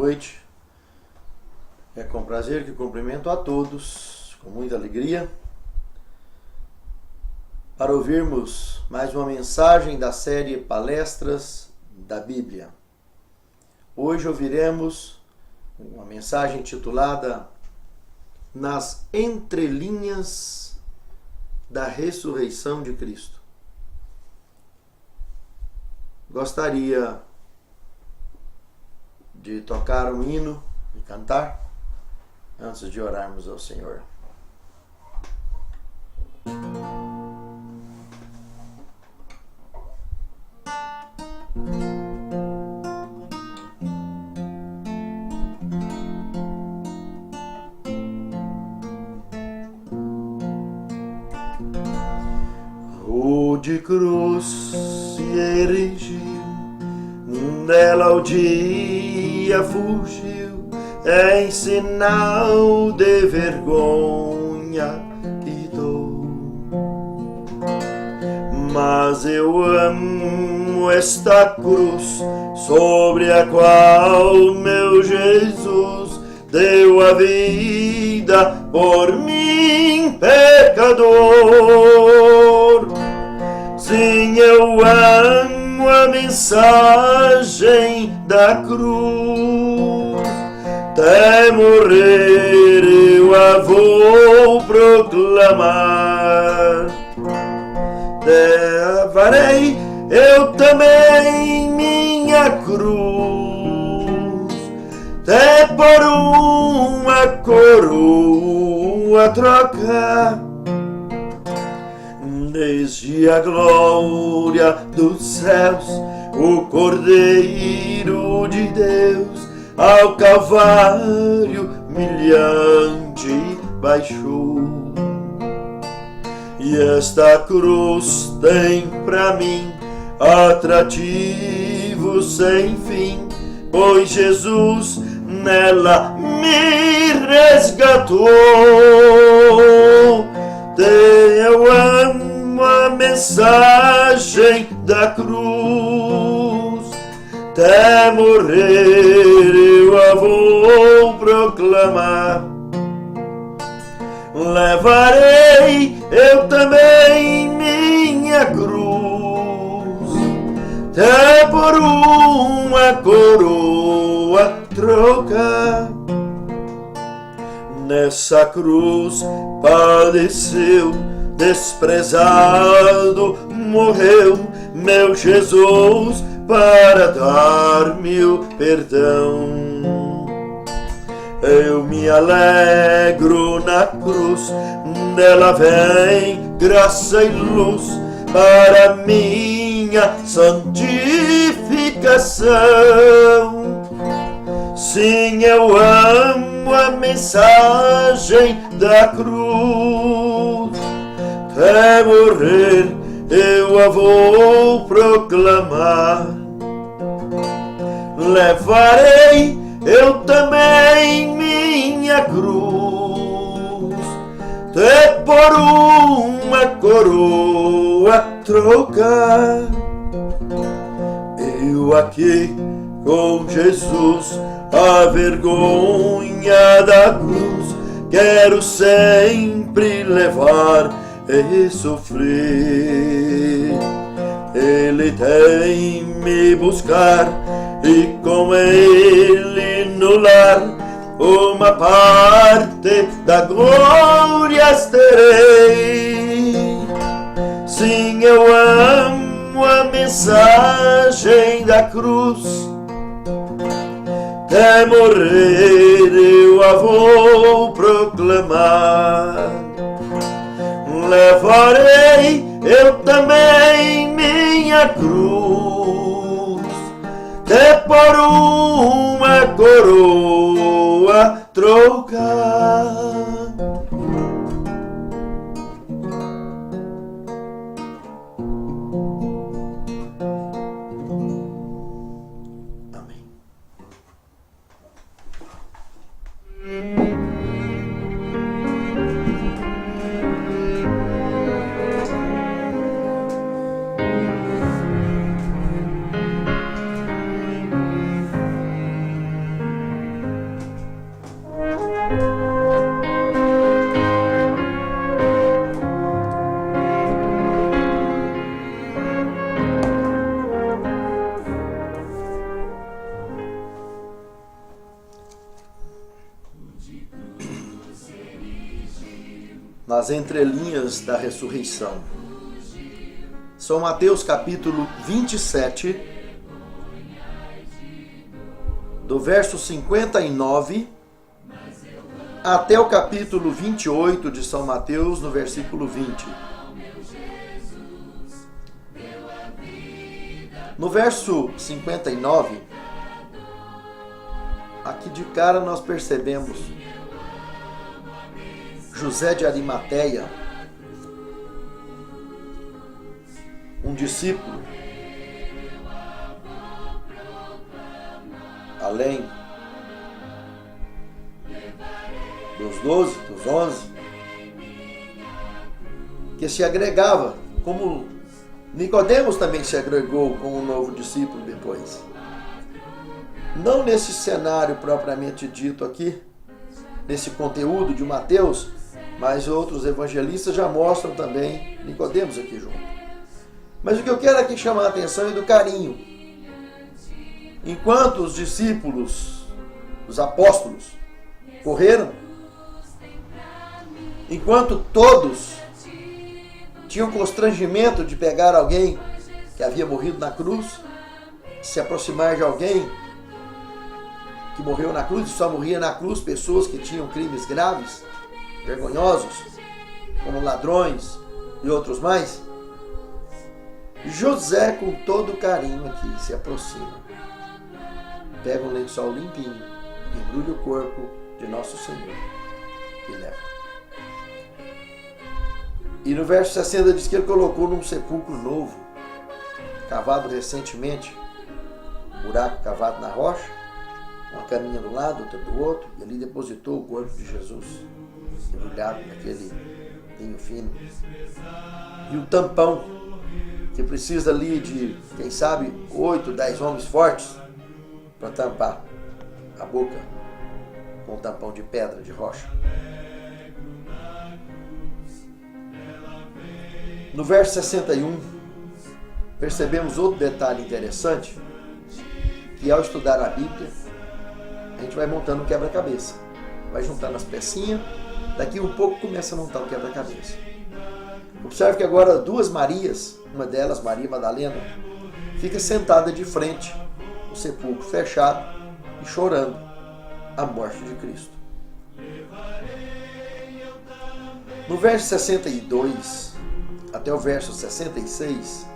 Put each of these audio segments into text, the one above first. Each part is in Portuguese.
noite. É com prazer que cumprimento a todos, com muita alegria, para ouvirmos mais uma mensagem da série Palestras da Bíblia. Hoje ouviremos uma mensagem titulada Nas Entrelinhas da Ressurreição de Cristo. Gostaria de tocar um hino e cantar antes de orarmos ao Senhor. De cruz se erigiu, dela o dia fugiu, em sinal de vergonha e dor. Mas eu amo esta cruz, sobre a qual meu Jesus deu a vida por mim, pecador. Sim, eu amo a mensagem da cruz, até morrer eu a vou proclamar. Levarei eu também minha cruz, até por uma coroa trocar. Desde a glória dos céus, o Cordeiro de Deus ao Calvário humilhante baixou. E esta cruz tem pra mim atrativo sem fim, pois Jesus nela me resgatou. Eu amo a mensagem da cruz, até morrer eu a vou proclamar. Levarei eu também minha cruz, até por uma coroa trocar. Nessa cruz padeceu, desprezado, morreu meu Jesus para dar-me o perdão. Eu me alegro na cruz, dela vem graça e luz para minha santificação. Sim, eu amo a mensagem da cruz, até morrer eu a vou proclamar. Levarei eu também minha cruz, até por uma coroa trocar. Eu aqui com Jesus, a vergonha da cruz quero sempre levar e sofrer. Ele tem me buscar e com ele no lar uma parte da glória terei. Sim, eu amo a mensagem da cruz, até morrer eu a vou proclamar. Levarei eu também minha cruz, até por uma coroa trocar. nas entrelinhas da ressurreição. São Mateus capítulo 27, do verso 59 até o capítulo 28 de São Mateus, no versículo 20. No verso 59, aqui de cara nós percebemos José de Arimateia, um discípulo, além dos 12, dos 11, que se agregava, como Nicodemos também se agregou com um novo discípulo depois. Não nesse cenário propriamente dito aqui, nesse conteúdo de Mateus, mas outros evangelistas já mostram também Nicodemos aqui junto. Mas o que eu quero aqui chamar a atenção é do carinho. Enquanto os discípulos, os apóstolos, correram, enquanto todos tinham constrangimento de pegar alguém que havia morrido na cruz, se aproximar de alguém que morreu na cruz, e só morria na cruz pessoas que tinham crimes graves, vergonhosos, como ladrões e outros mais, José, com todo carinho aqui, se aproxima, pega um lençol limpinho, embrulha o corpo de Nosso Senhor e leva. E no verso 60 diz que ele colocou num sepulcro novo, cavado recentemente, buraco cavado na rocha, uma caminha do lado, outra do outro, e ali depositou o corpo de Jesus, embrulhado naquele linho fino. E o tampão, que precisa ali de, quem sabe, 8, 10 homens fortes para tampar a boca com um tampão de pedra, de rocha. No verso 61, percebemos outro detalhe interessante, que ao estudar a Bíblia, a gente vai montando um quebra-cabeça. Vai juntando as pecinhas, daqui um pouco começa a montar o quebra-cabeça. Observe que agora duas Marias, uma delas, Maria Madalena, fica sentada de frente, o sepulcro fechado e chorando a morte de Cristo. No verso 62 até o verso 66,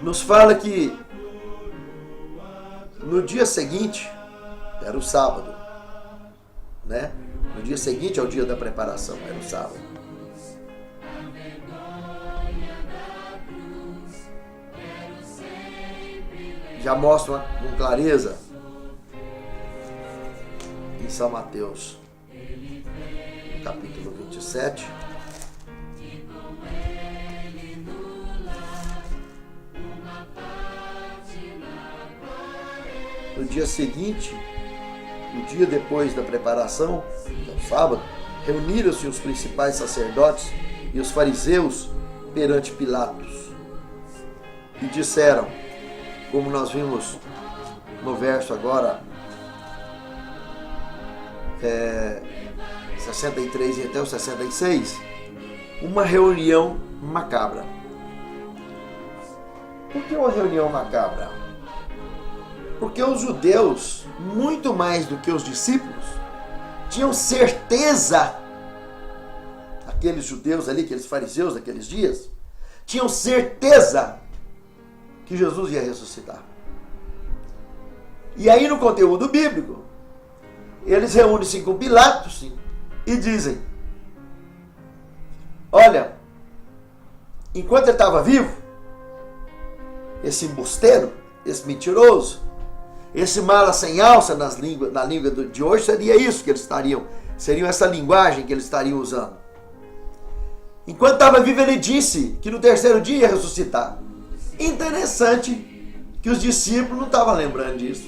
nos fala que no dia seguinte, era o sábado, né? No dia seguinte ao dia da preparação, era o sábado. Já mostra com clareza em São Mateus, no capítulo 27, no dia seguinte, no dia depois da preparação, no sábado, reuniram-se os principais sacerdotes e os fariseus perante Pilatos e disseram, como nós vimos no verso agora 63 e até o 66, uma reunião macabra. Por que uma reunião macabra? Porque os judeus, muito mais do que os discípulos, tinham certeza, aqueles judeus ali, aqueles fariseus daqueles dias, tinham certeza que Jesus ia ressuscitar. E aí no conteúdo bíblico, eles reúnem-se com Pilatos e dizem, olha, enquanto ele estava vivo, esse embusteiro, esse mentiroso, esse mala sem alça na língua de hoje, seria isso que eles estariam, seria essa linguagem que eles estariam usando. Enquanto estava vivo, ele disse que no terceiro dia ia ressuscitar. Interessante que os discípulos não estavam lembrando disso.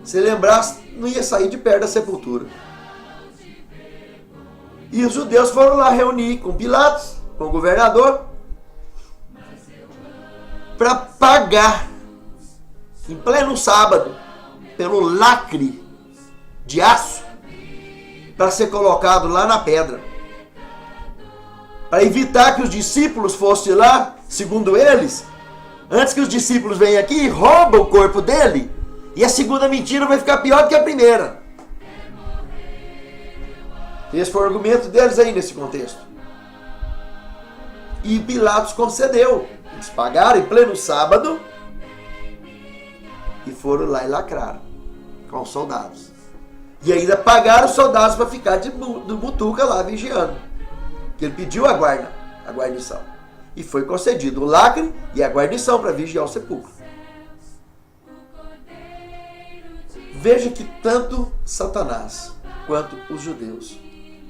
Se lembrasse, não ia sair de perto da sepultura. E os judeus foram lá reunir com Pilatos, com o governador, para pagar, em pleno sábado, pelo lacre de aço, para ser colocado lá na pedra. para evitar que os discípulos fossem lá, segundo eles, antes que os discípulos venham aqui, roubam o corpo dele, e a segunda mentira vai ficar pior do que a primeira. Esse foi o argumento deles aí nesse contexto. E Pilatos concedeu. Eles pagaram em pleno sábado e foram lá e lacraram com os soldados. E ainda pagaram os soldados para ficar de butuca lá vigiando. Que ele pediu a guarnição. E foi concedido o lacre e a guarnição para vigiar o sepulcro. Veja que tanto Satanás quanto os judeus,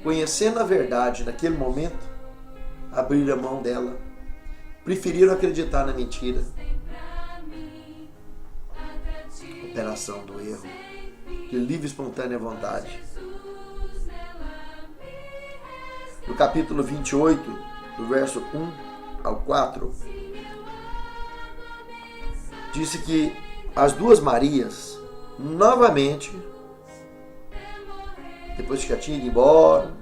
conhecendo a verdade naquele momento, abriram a mão dela, preferiram acreditar na mentira. Operação do erro, de livre e espontânea vontade. No capítulo 28, do verso 1 ao 4, disse que as duas Marias, novamente, depois que já tinha ido embora,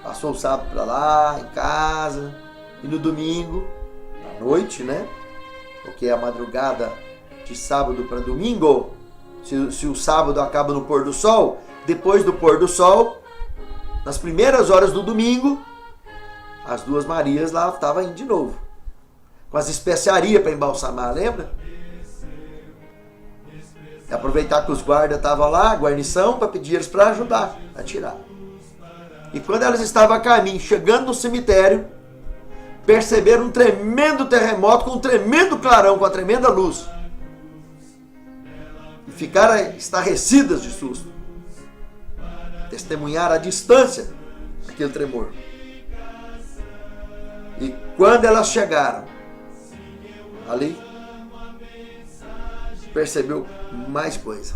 passou o sábado para lá, em casa, e no domingo, à noite, né? Porque é a madrugada de sábado para domingo, se o sábado acaba no pôr do sol, depois do pôr do sol, nas primeiras horas do domingo, as duas Marias lá estavam indo de novo, com as especiarias para embalsamar, lembra? E aproveitar que os guardas estavam lá, a guarnição, para pedir eles para ajudar a tirar. E quando elas estavam a caminho, chegando no cemitério, perceberam um tremendo terremoto, com um tremendo clarão, com uma tremenda luz. E ficaram estarrecidas de susto. Testemunharam à distância aquele tremor. E quando elas chegaram ali, percebeu mais coisa.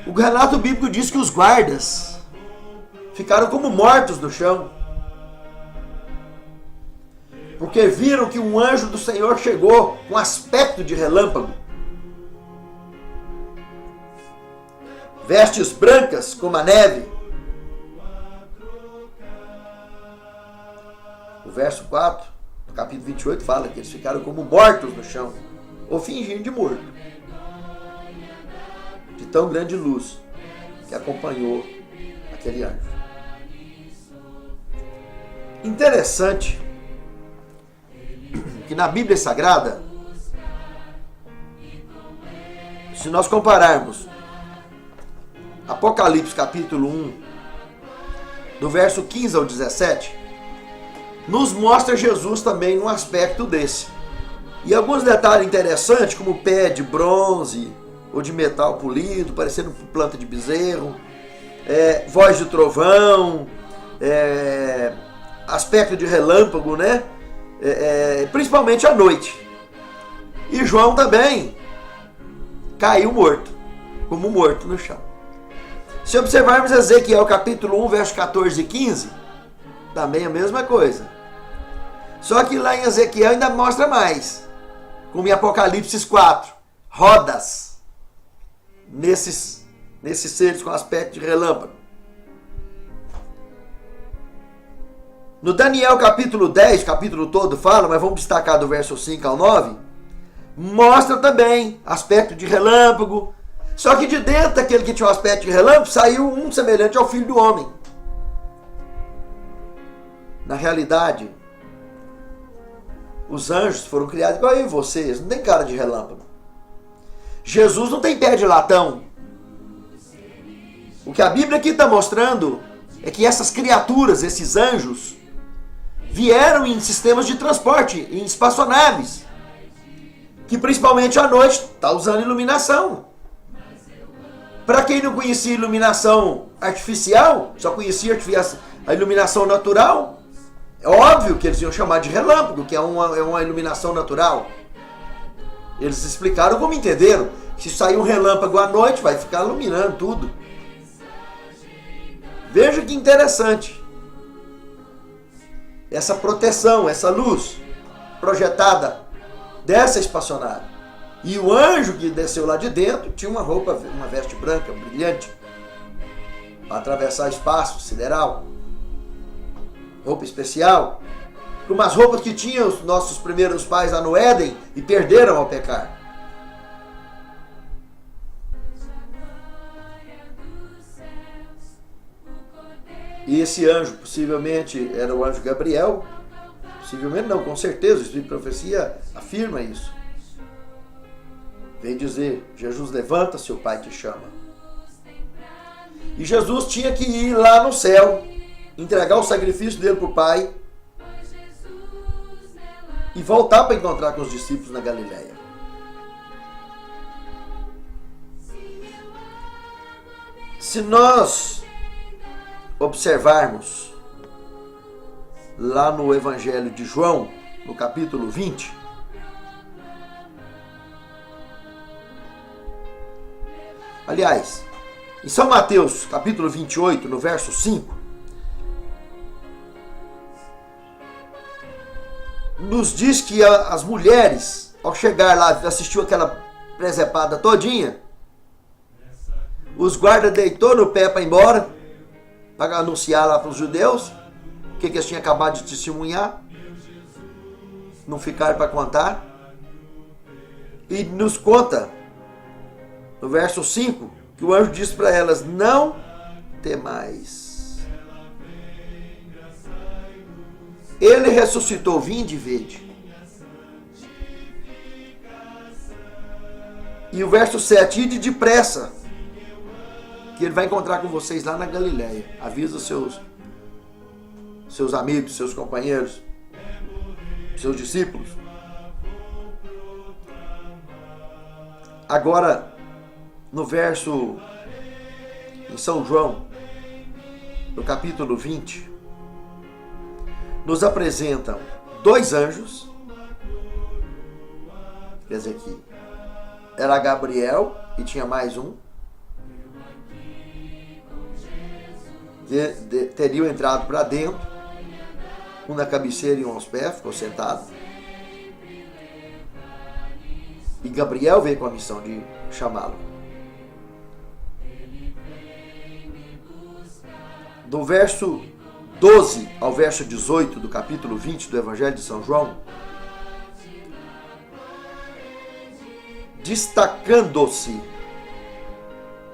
O relato bíblico diz que os guardas ficaram como mortos no chão, porque viram que um anjo do Senhor chegou com aspecto de relâmpago, vestes brancas como a neve. O verso 4 do capítulo 28 fala que eles ficaram como mortos no chão, ou fingindo de morto, de tão grande luz que acompanhou aquele anjo. Interessante que na Bíblia Sagrada, se nós compararmos Apocalipse capítulo 1, do verso 15 ao 17, nos mostra Jesus também num aspecto desse. E alguns detalhes interessantes, como o pé de bronze ou de metal polido, parecendo planta de bezerro, voz de trovão, aspecto de relâmpago, né? Principalmente à noite. E João também caiu morto, como morto no chão. Se observarmos Ezequiel capítulo 1, verso 14 e 15, também a mesma coisa. Só que lá em Ezequiel ainda mostra mais, como em Apocalipse 4, rodas nesses seres com aspecto de relâmpago. No Daniel capítulo 10, capítulo todo fala, mas vamos destacar do verso 5 ao 9, mostra também aspecto de relâmpago, só que de dentro daquele que tinha um aspecto de relâmpago, saiu um semelhante ao Filho do Homem. Na realidade, os anjos foram criados igual eu e vocês, não tem cara de relâmpago. Jesus não tem pé de latão. O que a Bíblia aqui está mostrando é que essas criaturas, esses anjos, vieram em sistemas de transporte, em espaçonaves, que principalmente à noite está usando iluminação. Para quem não conhecia iluminação artificial, só conhecia a iluminação natural, é óbvio que eles iam chamar de relâmpago, que é uma iluminação natural. Eles explicaram como entenderam. Se sair um relâmpago à noite, vai ficar iluminando tudo. Veja que interessante. Essa proteção, essa luz projetada dessa espaçonave. E o anjo que desceu lá de dentro tinha uma roupa, uma veste branca, brilhante, para atravessar espaço sideral. roupa especial, para umas roupas que tinham os nossos primeiros pais lá no Éden e perderam ao pecar. E esse anjo, possivelmente, era o anjo Gabriel. Possivelmente não, com certeza, o Espírito de Profecia afirma isso. Vem dizer, Jesus, levanta, seu pai te chama. E Jesus tinha que ir lá no céu, entregar o sacrifício dele para o Pai e voltar para encontrar com os discípulos na Galileia. Se nós observarmos lá no Evangelho de João, no capítulo 20, aliás, em São Mateus, capítulo 28, no verso 5, nos diz que as mulheres, ao chegar lá, assistiu aquela presepada todinha, os guardas deitou no pé para ir embora, para anunciar lá para os judeus o que eles tinham acabado de testemunhar, não ficaram para contar, e nos conta, no verso 5, que o anjo disse para elas, não temais. Ele ressuscitou, vinde e vede. E o verso 7, ide depressa, que ele vai encontrar com vocês lá na Galileia. Avisa seus amigos, seus companheiros, seus discípulos. Agora, no verso, em São João, no capítulo 20, nos apresentam dois anjos. Quer dizer que era Gabriel e tinha mais um. Teriam entrado para dentro, um na cabeceira e um aos pés, ficou sentado. E Gabriel veio com a missão de chamá-lo. Do verso 12 ao verso 18 do capítulo 20 do Evangelho de São João, destacando-se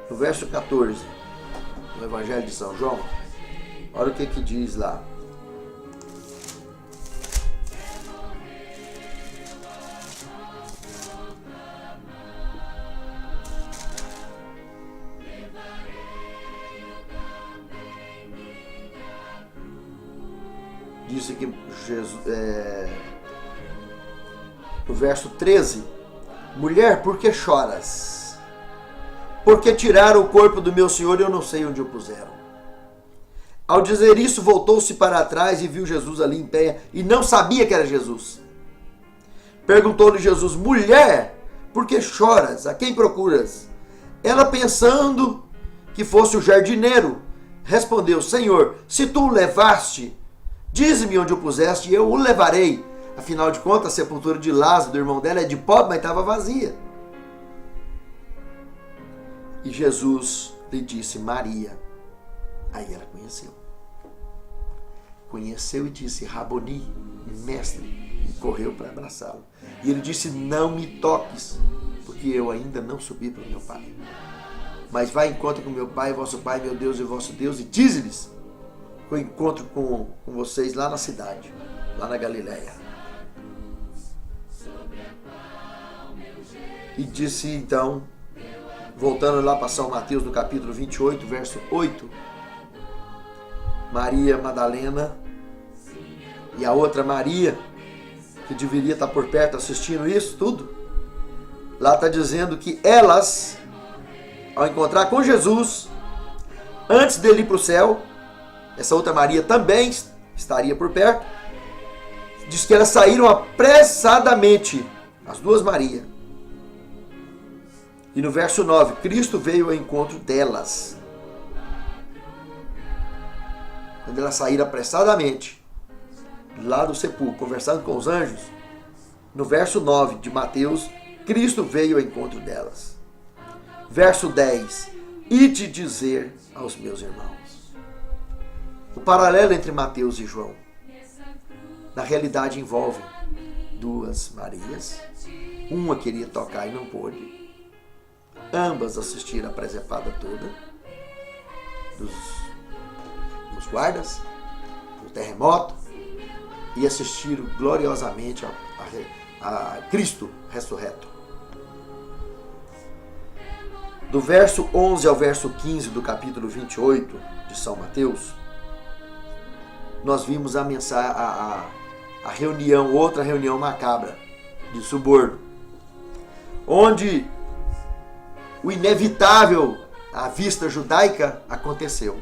no verso 14 do Evangelho de São João, olha o que diz lá. Disse que Jesus, no verso 13, mulher, por que choras? Porque tiraram o corpo do meu Senhor e eu não sei onde o puseram. Ao dizer isso, voltou-se para trás e viu Jesus ali em pé e não sabia que era Jesus. Perguntou-lhe Jesus, mulher, por que choras? A quem procuras? Ela, pensando que fosse o jardineiro, respondeu, Senhor, se tu o levaste, dize-me onde o puseste e eu o levarei. Afinal de contas, a sepultura de Lázaro, do irmão dela, é de pobre, mas estava vazia. E Jesus lhe disse, Maria. Aí ela conheceu. Conheceu e disse, Raboni, mestre, e correu para abraçá-lo. E ele disse, não me toques, porque eu ainda não subi para o meu Pai. Mas vai em encontro com meu Pai, vosso Pai, meu Deus e vosso Deus, e dize-lhes que eu encontro com vocês lá na cidade, lá na Galileia. E disse então, voltando lá para São Mateus, no capítulo 28, verso 8, Maria Madalena e a outra Maria, que deveria estar por perto assistindo isso tudo, lá está dizendo que elas, ao encontrar com Jesus, antes dele ir para o céu, essa outra Maria também estaria por perto, diz que elas saíram apressadamente, as duas Marias. E no verso 9, Cristo veio ao encontro delas. Quando elas saíram apressadamente, lá do sepulcro, conversando com os anjos, no verso 9 de Mateus, Cristo veio ao encontro delas. Verso 10, ide dizer aos meus irmãos. O paralelo entre Mateus e João, na realidade, envolve duas Marias. Uma queria tocar e não pôde. Ambas assistiram a presepada toda dos guardas, do terremoto, e assistiram gloriosamente a Cristo ressurreto. Do verso 11 ao verso 15 do capítulo 28 de São Mateus, nós vimos a reunião, outra reunião macabra de suborno, onde o inevitável à vista judaica aconteceu.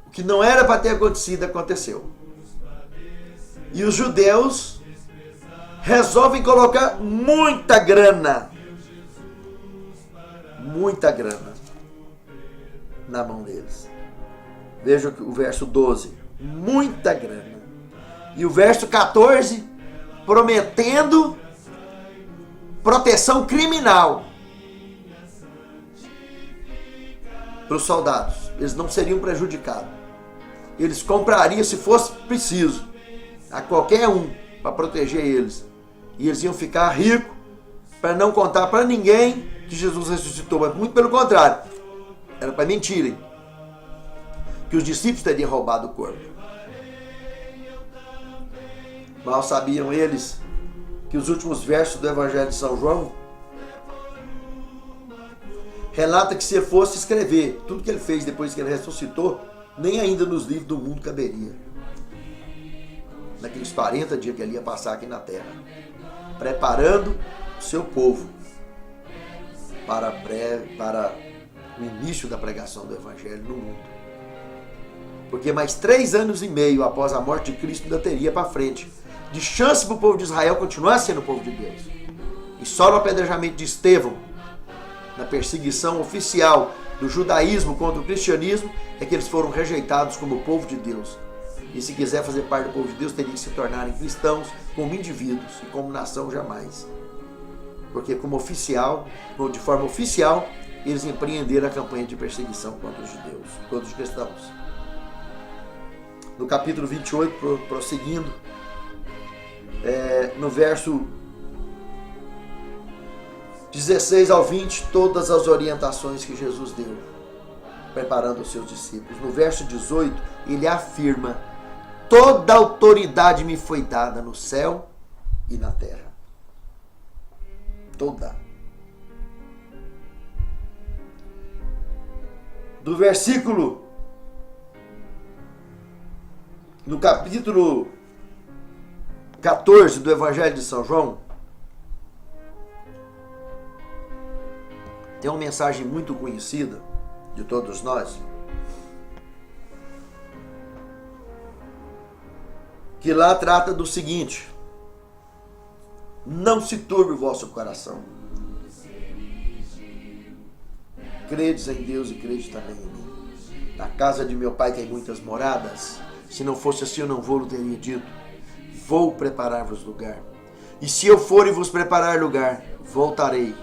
O que não era para ter acontecido, aconteceu. E os judeus resolvem colocar muita grana na mão deles. Veja o verso 12, muita grana. E o verso 14, prometendo proteção criminal para os soldados. Eles não seriam prejudicados. Eles comprariam, se fosse preciso, a qualquer um para proteger eles. E eles iam ficar ricos para não contar para ninguém que Jesus ressuscitou. Mas muito pelo contrário, era para mentirem que os discípulos teriam roubado o corpo. Mal sabiam eles que os últimos versos do Evangelho de São João relata que se fosse escrever tudo que ele fez depois que ele ressuscitou, nem ainda nos livros do mundo caberia. Naqueles 40 dias que ele ia passar aqui na terra, preparando o seu povo para o início da pregação do Evangelho no mundo. Porque mais 3 anos e meio após a morte de Cristo ainda teria para frente de chance para o povo de Israel continuar sendo o povo de Deus. E só no apedrejamento de Estevão, na perseguição oficial do judaísmo contra o cristianismo, é que eles foram rejeitados como povo de Deus. E se quiser fazer parte do povo de Deus, teria que se tornarem cristãos como indivíduos e como nação jamais. Porque como oficial, de forma oficial, eles empreenderam a campanha de perseguição contra os judeus, contra os cristãos. No capítulo 28, prosseguindo, no verso 16 ao 20, todas as orientações que Jesus deu, preparando os seus discípulos. No verso 18, ele afirma: toda autoridade me foi dada no céu e na terra. Toda. Do versículo, no capítulo 14 do Evangelho de São João, tem uma mensagem muito conhecida de todos nós, que lá trata do seguinte: não se turbe o vosso coração. Credes em Deus e credes também em mim. Na casa de meu pai tem muitas moradas. Se não fosse assim, eu não vou teria dito. Vou preparar-vos lugar. E se eu for e vos preparar lugar, voltarei,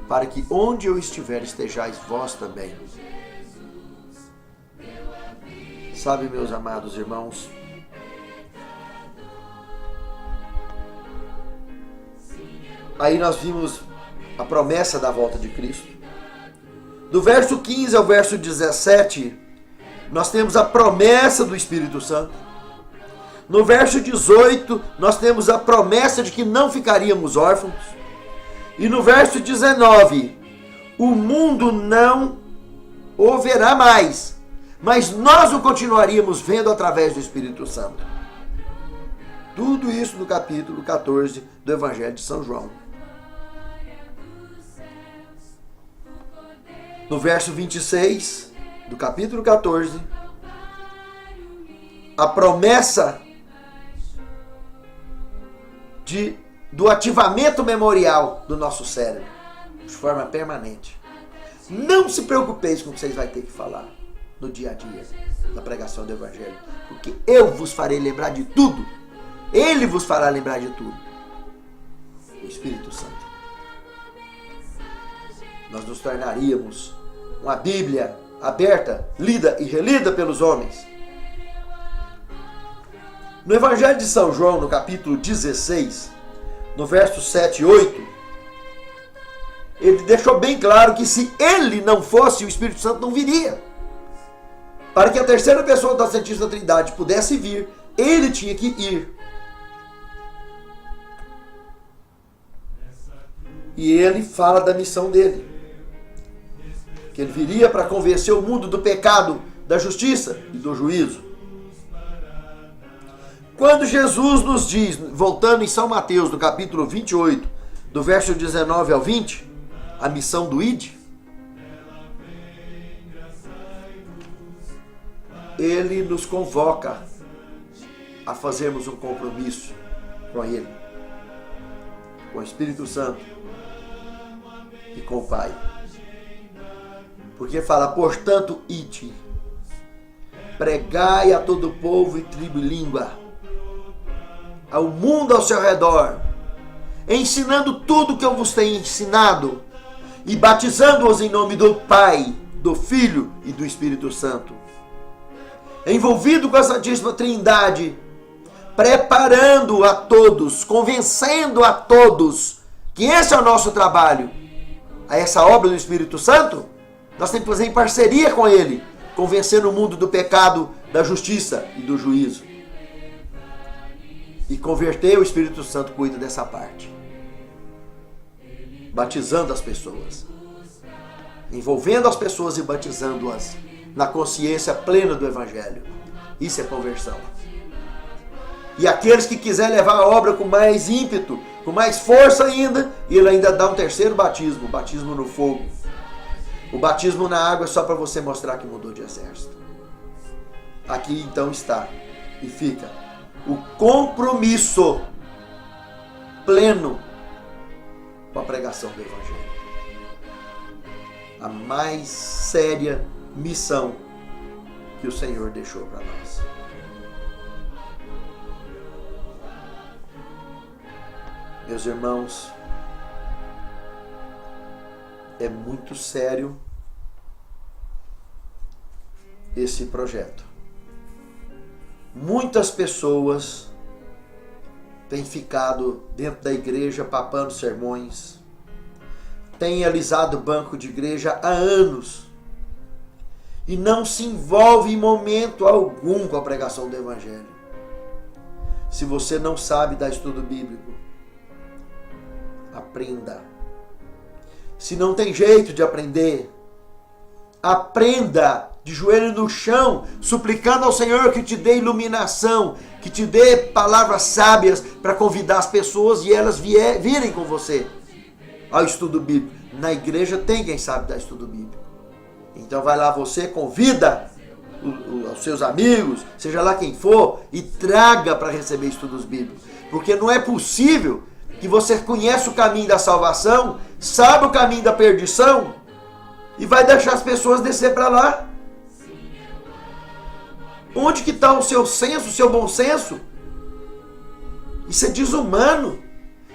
para que onde eu estiver estejais vós também. Sabe, meus amados irmãos, aí nós vimos a promessa da volta de Cristo. Do verso 15 ao verso 17, nós temos a promessa do Espírito Santo. No verso 18, nós temos a promessa de que não ficaríamos órfãos. E no verso 19, o mundo não o verá mais, mas nós o continuaríamos vendo através do Espírito Santo. Tudo isso no capítulo 14 do Evangelho de São João. No verso 26 do capítulo 14, a promessa do ativamento memorial do nosso cérebro, de forma permanente. Não se preocupeis com o que vocês vão ter que falar no dia a dia da pregação do Evangelho, porque eu vos farei lembrar de tudo. Ele vos fará lembrar de tudo. O Espírito Santo. Nós nos tornaríamos uma Bíblia aberta, lida e relida pelos homens. No Evangelho de São João, no capítulo 16, no verso 7 e 8, ele deixou bem claro que se ele não fosse, o Espírito Santo não viria. Para que a terceira pessoa da Santíssima Trindade pudesse vir, ele tinha que ir. E ele fala da missão dele. Que ele viria para convencer o mundo do pecado, da justiça e do juízo. Quando Jesus nos diz, voltando em São Mateus, no capítulo 28, do verso 19 ao 20, a missão do Ide, ele nos convoca a fazermos um compromisso com ele, com o Espírito Santo e com o Pai. Porque fala, portanto, ide, pregai a todo povo e tribo e língua, ao mundo ao seu redor, ensinando tudo o que eu vos tenho ensinado e batizando-os em nome do Pai, do Filho e do Espírito Santo. Envolvido com a Santíssima Trindade, preparando a todos, convencendo a todos que esse é o nosso trabalho, a essa obra do Espírito Santo, nós temos que fazer em parceria com ele, convencendo o mundo do pecado, da justiça e do juízo. E converter, o Espírito Santo cuida dessa parte. Batizando as pessoas. Envolvendo as pessoas e batizando-as na consciência plena do Evangelho. Isso é conversão. E aqueles que quiserem levar a obra com mais ímpeto, com mais força ainda, ele ainda dá um terceiro batismo, o batismo no fogo. O batismo na água é só para você mostrar que mudou de exército. Aqui então está e fica o compromisso pleno com a pregação do Evangelho. A mais séria missão que o Senhor deixou para nós. Meus irmãos, é muito sério esse projeto. Muitas pessoas têm ficado dentro da igreja papando sermões, têm alisado banco de igreja há anos e não se envolve em momento algum com a pregação do Evangelho. Se você não sabe dar estudo bíblico, aprenda. Se não tem jeito de aprender, aprenda de joelho no chão, suplicando ao Senhor que te dê iluminação, que te dê palavras sábias para convidar as pessoas e elas virem com você ao estudo bíblico. Na igreja tem quem sabe dar estudo bíblico. Então vai lá você, convida os seus amigos, seja lá quem for, e traga para receber estudos bíblicos. Porque não é possível que você conheça o caminho da salvação, sabe o caminho da perdição, e vai deixar as pessoas descer para lá. Onde que está o seu senso, o seu bom senso? Isso é desumano.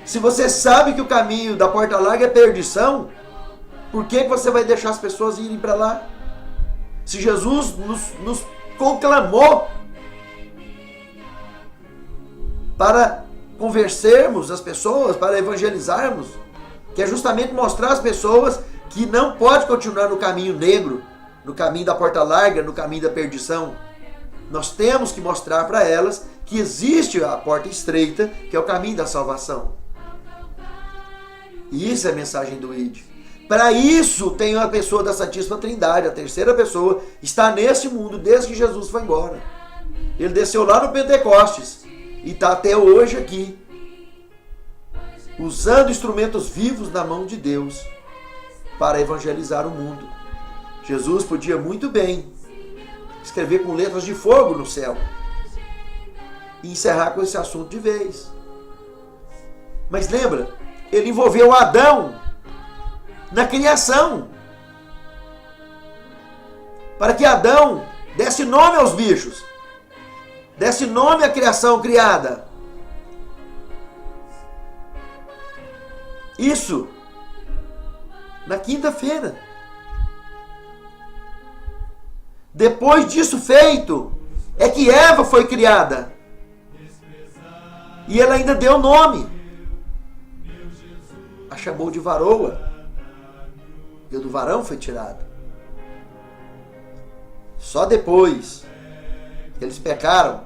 Se você sabe que o caminho da porta larga é perdição, por que você vai deixar as pessoas irem para lá? Se Jesus nos conclamou para convencermos as pessoas, para evangelizarmos, que é justamente mostrar às pessoas que não pode continuar no caminho negro, no caminho da porta larga, no caminho da perdição. Nós temos que mostrar para elas que existe a porta estreita, que é o caminho da salvação. E isso é a mensagem do ID. Para isso tem a pessoa da Santíssima Trindade, a terceira pessoa, está nesse mundo desde que Jesus foi embora. Ele desceu lá no Pentecostes e está até hoje aqui, usando instrumentos vivos na mão de Deus para evangelizar o mundo. Jesus podia muito bem escrever com letras de fogo no céu e encerrar com esse assunto de vez. Mas lembra, ele envolveu Adão na criação, para que Adão desse nome aos bichos, desse nome à criação criada. Isso na quinta-feira. Depois disso feito, é que Eva foi criada. E ela ainda deu nome. A chamou de varoa. E o do varão foi tirado. Só depois que eles pecaram,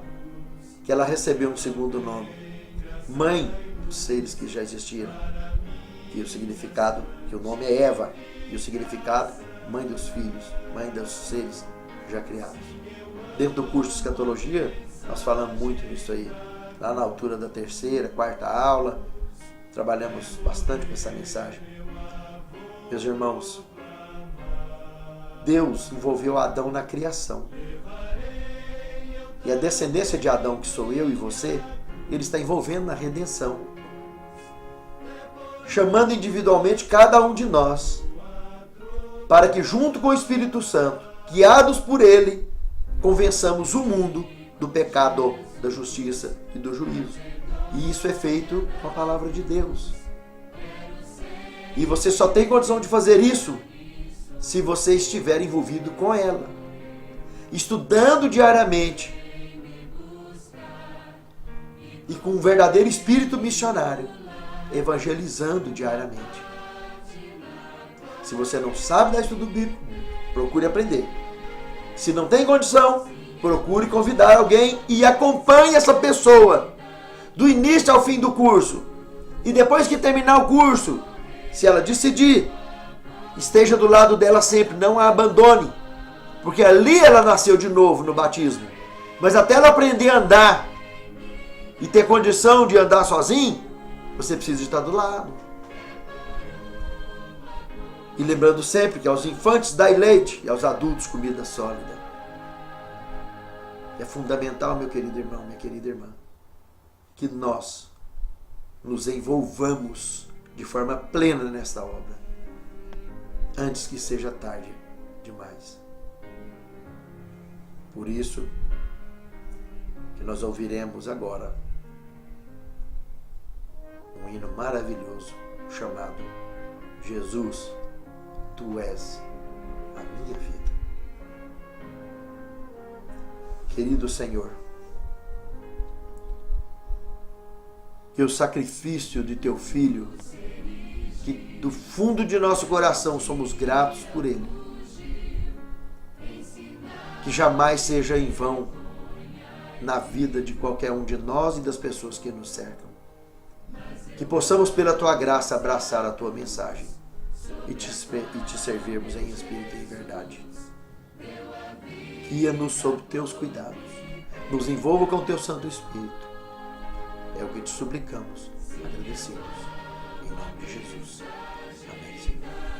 que ela recebeu um segundo nome. Mãe dos seres que já existiram. E o significado, que o nome é Eva. E o significado, mãe dos filhos, mãe dos seres já criados. Dentro do curso de escatologia, nós falamos muito nisso aí. Lá na altura da terceira, quarta aula, trabalhamos bastante com essa mensagem. Meus irmãos, Deus envolveu Adão na criação. E a descendência de Adão, que sou eu e você, Ele está envolvendo na redenção. Chamando individualmente cada um de nós, para que junto com o Espírito Santo, guiados por Ele, convençamos o mundo do pecado, da justiça e do juízo. E isso é feito com a palavra de Deus. E você só tem condição de fazer isso se você estiver envolvido com ela, estudando diariamente e com um verdadeiro espírito missionário, evangelizando diariamente. Se você não sabe dar estudo bíblico, procure aprender. Se não tem condição, procure convidar alguém e acompanhe essa pessoa do início ao fim do curso. E depois que terminar o curso, se ela decidir, esteja do lado dela sempre, não a abandone. Porque ali ela nasceu de novo no batismo. Mas até ela aprender a andar e ter condição de andar sozinho, você precisa estar do lado. E lembrando sempre que aos infantes dai leite e aos adultos comida sólida. É fundamental, meu querido irmão, minha querida irmã, que nós nos envolvamos de forma plena nesta obra, antes que seja tarde demais. Por isso que nós ouviremos agora um hino maravilhoso chamado Jesus, Tu és a minha vida. Querido Senhor, que o sacrifício de Teu Filho, que do fundo de nosso coração somos gratos por Ele, que jamais seja em vão na vida de qualquer um de nós e das pessoas que nos cercam. Que possamos, pela Tua graça, abraçar a Tua mensagem e te servirmos em espírito e em verdade. Guia-nos sob Teus cuidados. Nos envolva com Teu Santo Espírito. É o que te suplicamos, agradecidos. Em nome de Jesus. Amém, Senhor.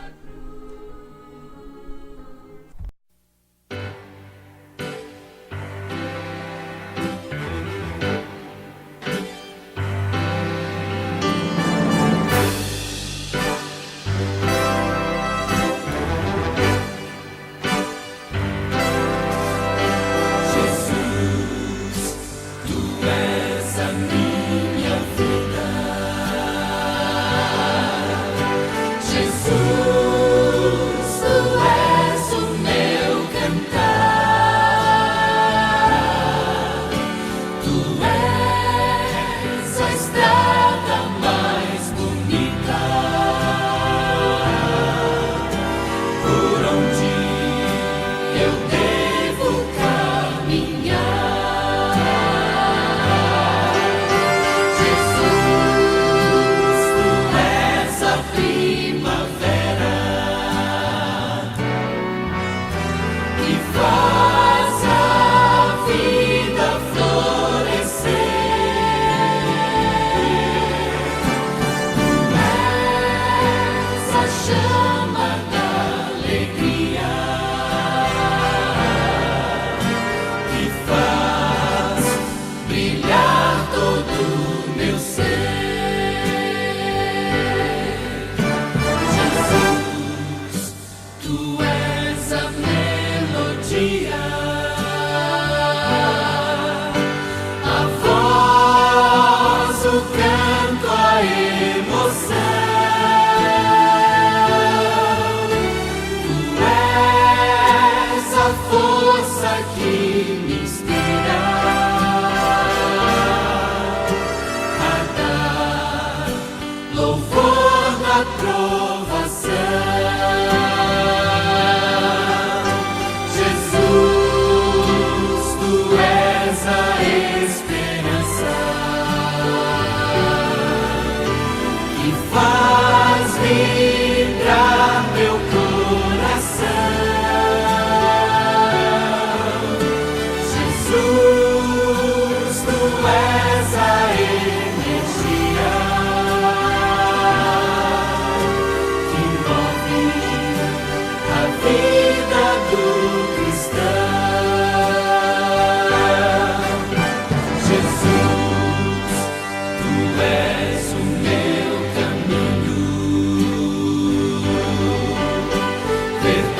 verdade.